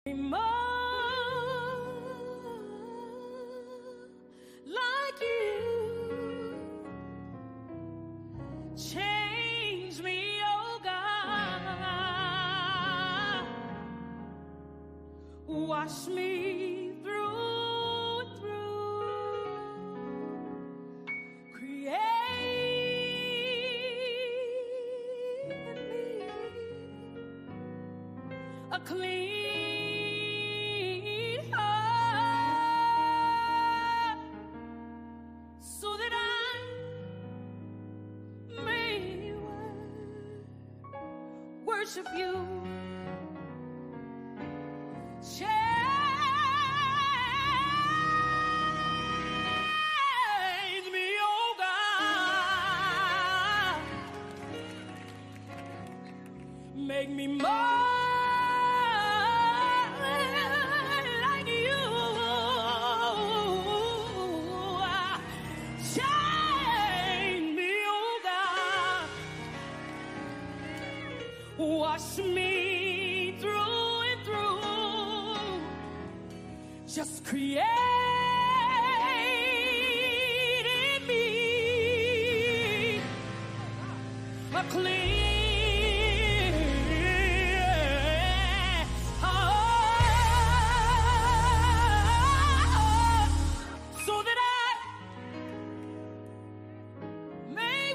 More like you. Change me, oh God. Wash me through and through. Create in me a clean heart, so that I may worship you. Change me, oh God. Make me more like you. Change me, oh God. Wash me through and through. Just create in me a clean heart, so that I may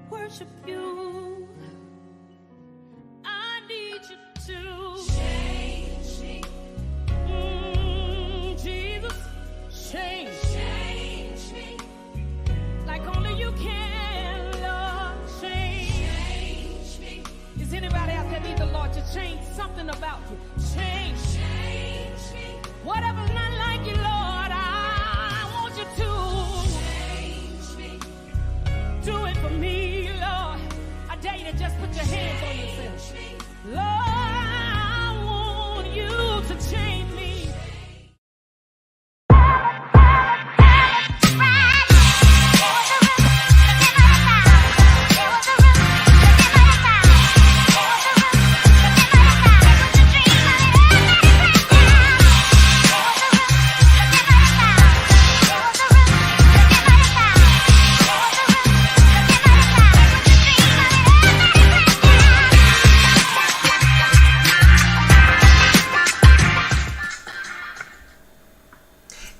worship you. I need you to change me. Jesus, change me like only you can, Lord. Change me. Is anybody out there need the Lord to change something about you? Change me. Whatever's not like you, Lord, I want you to change me. Do it for me, Lord. I dare you to just put your hands on yourself. Lord, I want you to change me.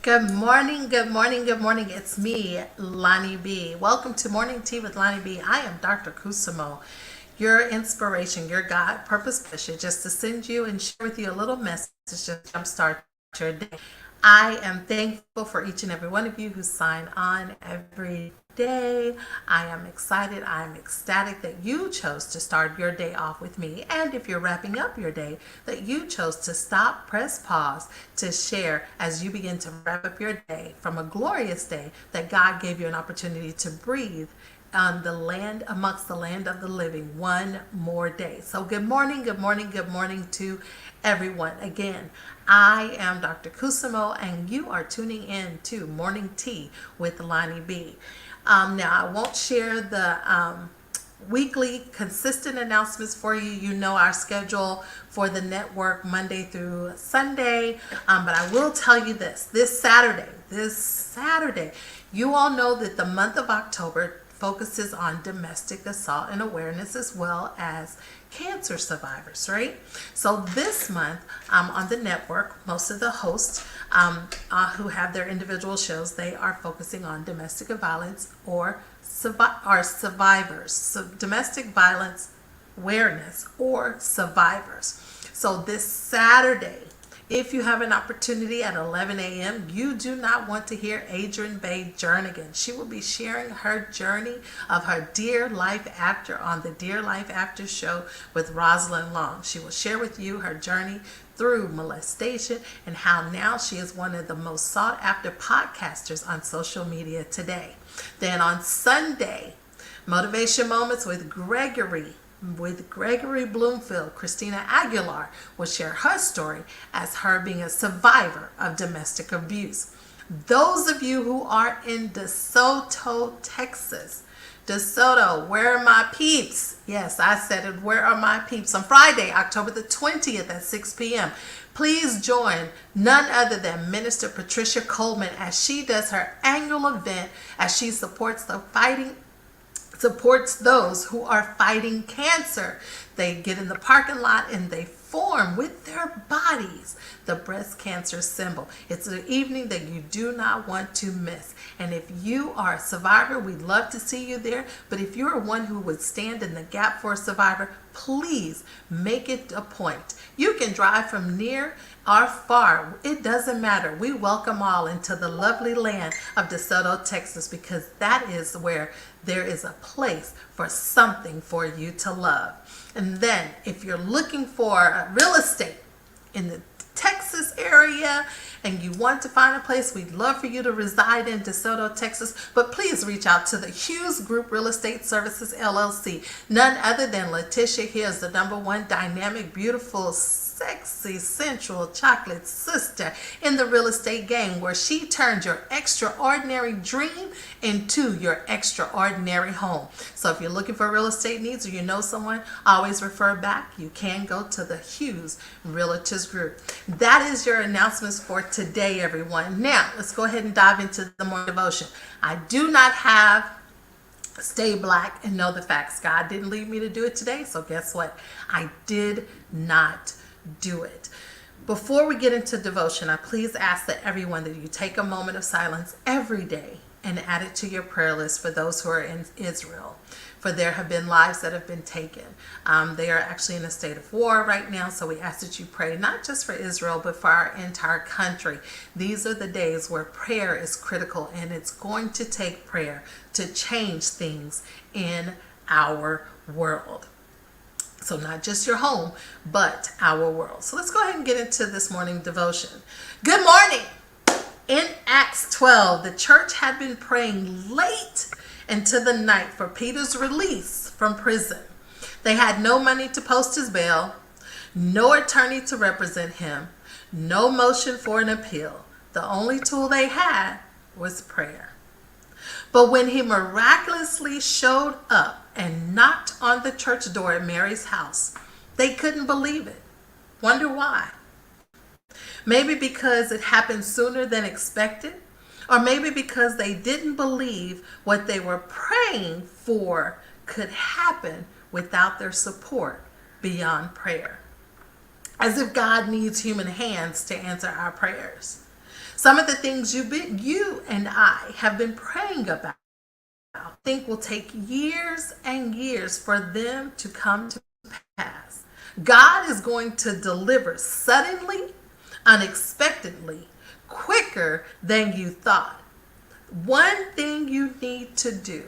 Good morning, good morning, good morning. It's me, LonnieB. Welcome to Morning Tea with LonnieB. I am Dr. Kusamo, your inspiration, your God, purpose, mission, just to send you and share with you a little message to jumpstart your day. I am thankful for each and every one of you who sign on every day. I am excited. I am ecstatic that you chose to start your day off with me. And if you're wrapping up your day, that you chose to stop, press pause to share as you begin to wrap up your day from a glorious day that God gave you an opportunity to breathe on the land, amongst the land of the living, one more day. So good morning, good morning, good morning to everyone. Again, I am Dr. Kusamo, and you are tuning in to Morning Tea with LonnieB. Now, I won't share the weekly consistent announcements for you. You know our schedule for the network Monday through Sunday, but I will tell you this Saturday, you all know that the month of October focuses on domestic assault and awareness, as well as cancer survivors, right? So this month on the network, most of the hosts who have their individual shows, they are focusing on domestic violence or survivors, so domestic violence awareness or survivors. So this Saturday, if you have an opportunity at 11 a.m., you do not want to hear Adrienne Bay Jernigan. She will be sharing her journey of her Dear Life After on the Dear Life After show with Rosalind Long. She will share with you her journey through molestation and how now she is one of the most sought after podcasters on social media today. Then on Sunday, Motivation Moments with Gregory Bloomfield, Christina Aguilar will share her story as her being a survivor of domestic abuse. Those of you who are in DeSoto, Texas, DeSoto, where are my peeps? Yes, I said it. Where are my peeps? On Friday, October the 20th at 6 p.m. Please join none other than Minister Patricia Coleman as she does her annual event as she supports those who are fighting cancer. They get in the parking lot and they form with their bodies the breast cancer symbol. It's an evening that you do not want to miss. And if you are a survivor, we'd love to see you there. But if you're one who would stand in the gap for a survivor, please make it a point. You can drive from near or far. It doesn't matter. We welcome all into the lovely land of DeSoto, Texas, because that is where there is a place for something for you to love. And then if you're looking for real estate in the Texas area and you want to find a place, we'd love for you to reside in DeSoto, Texas, but please reach out to the Hughes Group Real Estate Services LLC. None other than Letitia here is the #1 dynamic, beautiful, sexy, sensual chocolate sister in the real estate game, where she turns your extraordinary dream into your extraordinary home. So if you're looking for real estate needs or you know someone, always refer back. You can go to the Hughes Realtors Group. That is your announcements for today, everyone. Now let's go ahead and dive into the morning devotion. I do not have Stay Black and Know the Facts. God didn't lead me to do it today, so guess what? I did not do it. Before we get into devotion, I please ask that everyone that you take a moment of silence every day and add it to your prayer list for those who are in Israel. For there have been lives that have been taken. They are actually in a state of war right now, so we ask that you pray not just for Israel, but for our entire country. These are the days where prayer is critical, and it's going to take prayer to change things in our world. So not just your home, but our world. So let's go ahead and get into this morning devotion. Good morning. In Acts 12, the church had been praying late into the night for Peter's release from prison. They had no money to post his bail, no attorney to represent him, no motion for an appeal. The only tool they had was prayer. But when he miraculously showed up and knocked on the church door at Mary's house, they couldn't believe it. Wonder why? Maybe because it happened sooner than expected, or maybe because they didn't believe what they were praying for could happen without their support beyond prayer. As if God needs human hands to answer our prayers. Some of the things you and I have been praying about, I think will take years and years for them to come to pass. God is going to deliver suddenly, unexpectedly, quicker than you thought. One thing you need to do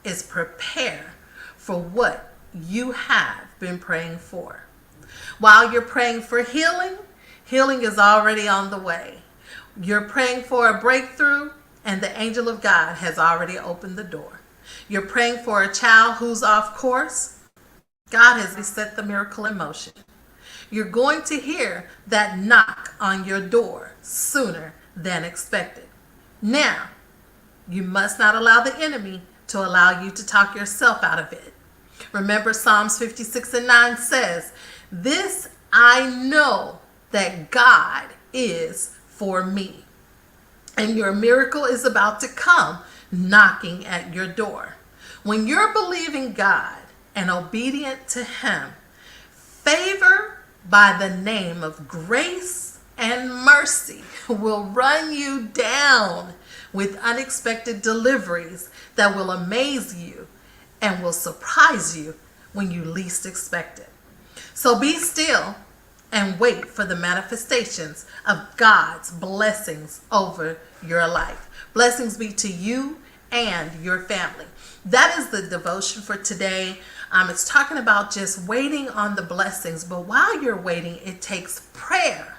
is prepare for what you have been praying for. While you're praying for healing, healing is already on the way. You're praying for a breakthrough, and the angel of God has already opened the door. You're praying for a child who's off course. God has set the miracle in motion. You're going to hear that knock on your door sooner than expected. Now, you must not allow the enemy to allow you to talk yourself out of it. Remember, Psalms 56:9 says, "This I know that God is for me." And your miracle is about to come knocking at your door. When you're believing God and obedient to Him, favor by the name of grace and mercy will run you down with unexpected deliveries that will amaze you and will surprise you when you least expect it. So be still and wait for the manifestations of God's blessings over your life. Blessings be to you and your family. That is the devotion for today. It's talking about just waiting on the blessings, but while you're waiting, it takes prayer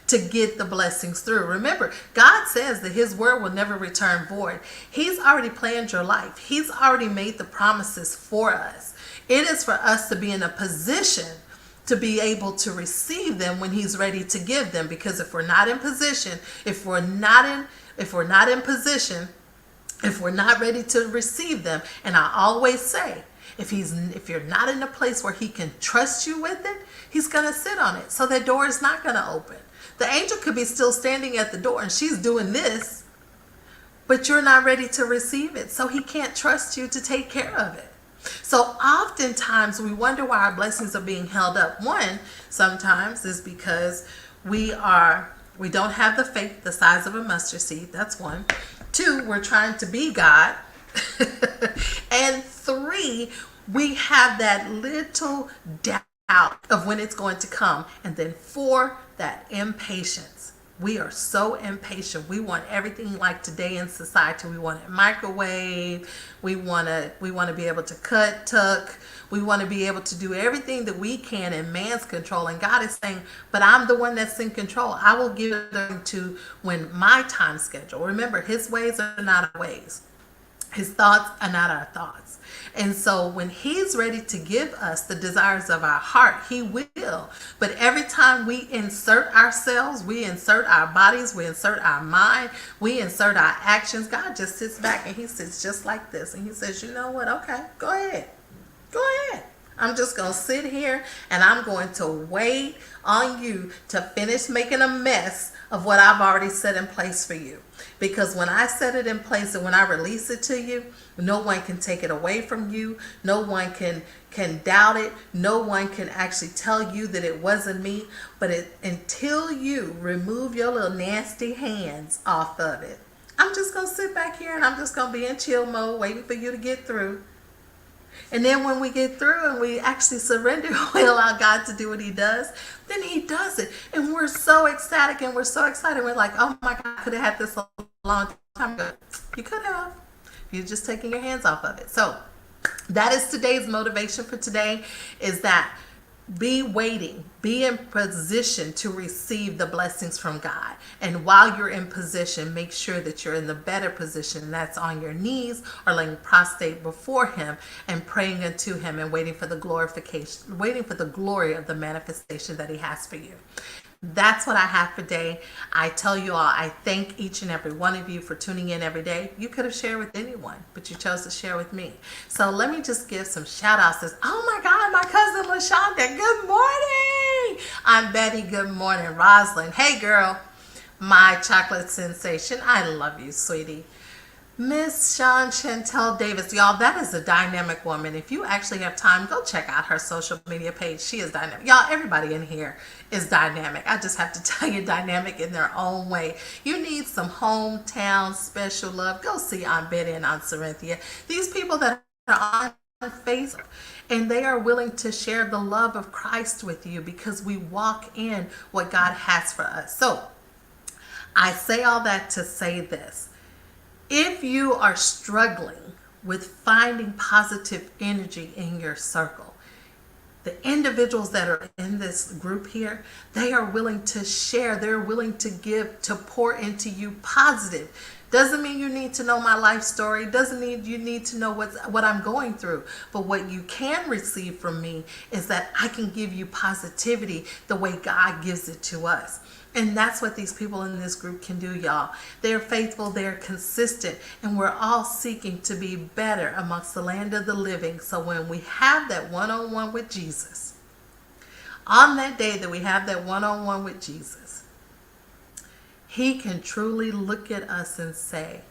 to get the blessings through. Remember, God says that His word will never return void. He's already planned your life. He's already made the promises for us. It is for us to be in a position to be able to receive them when He's ready to give them. Because if we're not in position, if we're not in position, if we're not ready to receive them, and I always say, if you're not in a place where he can trust you with it, he's going to sit on it. So that door is not going to open. The angel could be still standing at the door and she's doing this, but you're not ready to receive it. So he can't trust you to take care of it. So oftentimes we wonder why our blessings are being held up. One, sometimes is because we don't have the faith the size of a mustard seed. That's one. Two, we're trying to be God. And three, we have that little doubt of when it's going to come. And then four, that impatience. We are so impatient. We want everything like today in society. We want it microwave. We want to be able to cut, tuck. We want to be able to do everything that we can in man's control. And God is saying, but I'm the one that's in control. I will give them to when my time schedule. Remember, his ways are not our ways. His thoughts are not our thoughts. And so when he's ready to give us the desires of our heart, he will. But every time we insert ourselves, we insert our bodies, we insert our mind, we insert our actions, God just sits back and he sits just like this. And he says, you know what? Okay, go ahead. Go ahead. I'm just going to sit here and I'm going to wait on you to finish making a mess of what I've already set in place for you. Because when I set it in place and when I release it to you, no one can take it away from you. No one can doubt it. No one can actually tell you that it wasn't me. But until you remove your little nasty hands off of it, I'm just going to sit back here and I'm just going to be in chill mode waiting for you to get through. And then when we get through and we actually surrender, we allow God to do what he does, then he does it. And we're so ecstatic and we're so excited. We're like, oh my God, I could have had this a long time ago. You could have. You're just taking your hands off of it. So that is today's motivation for today, is that be waiting, be in position to receive the blessings from God. And while you're in position, make sure that you're in the better position. That's on your knees or laying prostrate before him and praying unto him and waiting for the glorification, waiting for the glory of the manifestation that he has for you. That's what I have for today. I tell you all, I thank each and every one of you for tuning in every day. You could have shared with anyone, but you chose to share with me. So let me just give some shout outs. Oh my God, my cousin LaShonda, good morning. I'm Betty, good morning. Rosalind, hey girl, my chocolate sensation. I love you, sweetie. Miss Sean Chantel Davis, y'all, that is a dynamic woman. If you actually have time, go check out her social media page. She is dynamic. Y'all, everybody in here is dynamic. I just have to tell you, dynamic in their own way. You need some hometown special love. Go see Aunt Betty and Aunt Cerinthia. These people that are on Facebook, and they are willing to share the love of Christ with you because we walk in what God has for us. So I say all that to say this. If you are struggling with finding positive energy in your circle, the individuals that are in this group here, they are willing to share, they're willing to give, to pour into you positive. Doesn't mean you need to know my life story, doesn't mean you need to know what I'm going through, but what you can receive from me is that I can give you positivity the way God gives it to us. And that's what these people in this group can do, y'all. They're faithful, they're consistent, and we're all seeking to be better amongst the land of the living. So when we have that one-on-one with Jesus, on that day that we have that one-on-one with Jesus, he can truly look at us and say,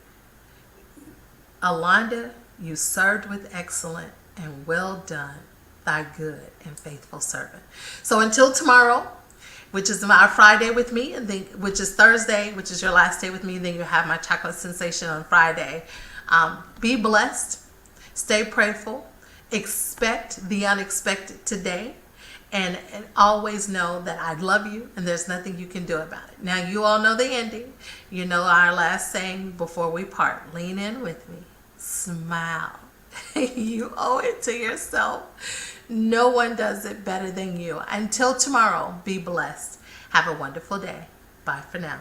Alonda, you served with excellence and well done, thy good and faithful servant. So until tomorrow, which is our Friday with me, and then which is Thursday, which is your last day with me. Then you have my chocolate sensation on Friday. Be blessed, stay prayerful, expect the unexpected today, and always know that I love you and there's nothing you can do about it. Now you all know the ending. You know our last saying before we part. Lean in with me, smile. You owe it to yourself. No one does it better than you. Until tomorrow, be blessed. Have a wonderful day. Bye for now.